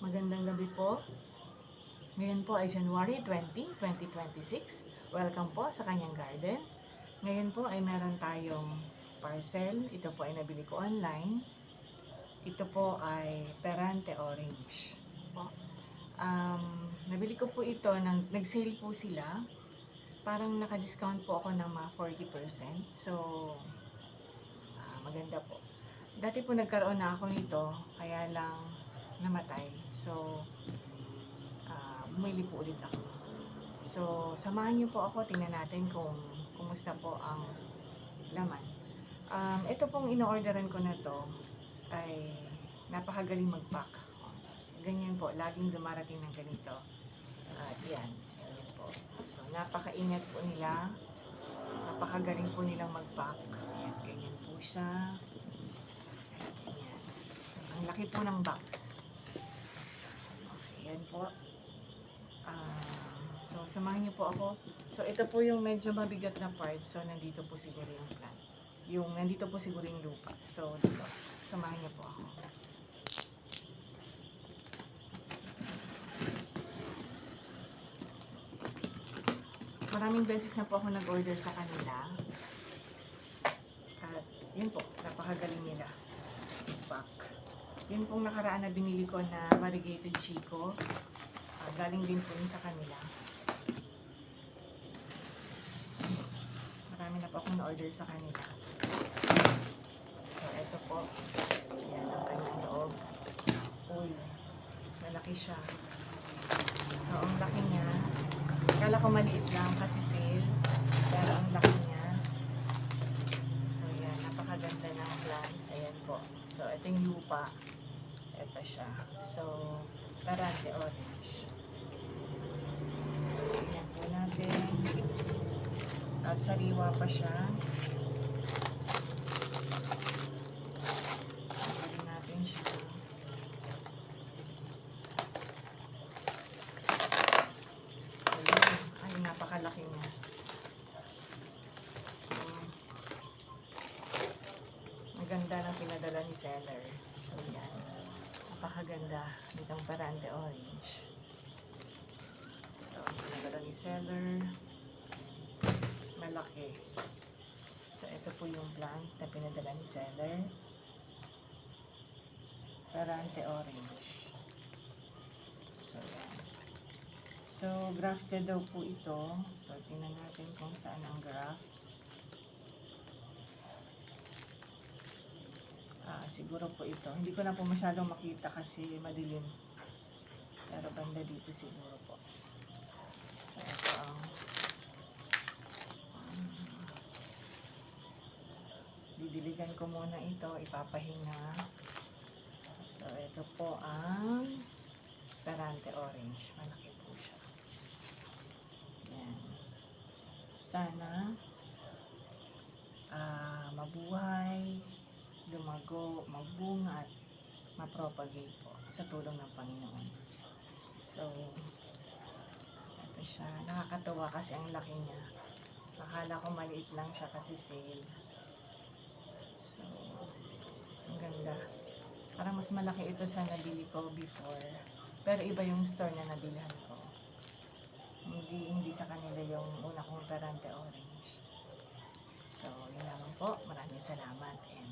Magandang gabi po. Ngayon po ay January 20, 2026. Welcome po sa kanyang garden. Ngayon po ay meron tayong parcel. Ito po ay nabili ko online. Ito po ay Perante Orange. Po. Nabili ko po ito, nag-sale po sila. Parang naka-discount po ako ng mga 40%. So, maganda po. Dati po nagkaroon na ako nito, kaya lang namatay. So, bumili po ulit ako. So, samahan niyo po ako, tingnan natin kung kumusta po ang laman. Ito pong ino-orderan ko na to ay napakagaling mag-pack. Ganyan po, laging dumarating ng ganito. At yan po. So, napakaingat po nila. Napakagaling po nilang mag-pack. Ayan, ganyan po siya. Ayan. So, ang laki po ng box. Okay, yan po. So, samahan niyo po ako. So, ito po yung medyo mabigat na parts. So, nandito po siguro yung plant. Nandito po siguro yung lupa. So, dito. Samahan niyo po ako. Maraming beses na po ako nag-order sa kanila. At, yun po. Napakagaling nila. Pack. Yun pong nakaraan na binili ko na variegated chico. Galing din po yun sa kanila. Marami na po akong na-order sa kanila. So, ito po. Yan ang kanyang loob. Uy, malaki siya. So, ang laki niya. Kala ko maliit lang kasi sale. Pero ang laki niya. So, yan. Napakaganda ng plant. Ayan po. So, ito yung lupa. Ito siya. So, Perante Orange. Ayan po natin. At sariwa pa siya. Pwede natin siya. Ayun. Ay, napakalaki niya. So, maganda ng pinadala ni seller. So, yan. Napakaganda nitong Perante Orange. Ito, pinadala ni seller. Malaki. So, ito po yung plant na pinadala ni seller. Perante Orange. So, yan. So, grafted daw po ito. So, tingnan natin kung saan ang graft. Siguro po ito. Hindi ko na po masyadong makita kasi madilim. Pero banda dito siguro po. So, ito ang didiligan ko muna ito, ipapahinga. So, ito po ang Perante Orange. Malaki po siya. Yan. Sana mabuhay, lumago, magbunga at mapropagate po sa tulong ng Panginoon. So, ito siya. Nakakatawa kasi ang laki niya. Akala ko maliit lang siya kasi sale. So, ang ganda. Parang mas malaki ito sa nabili ko before. Pero iba yung store na nabilhan ko. Hindi sa kanila yung una kong Perante Orange. So, yun naman po. Maraming salamat and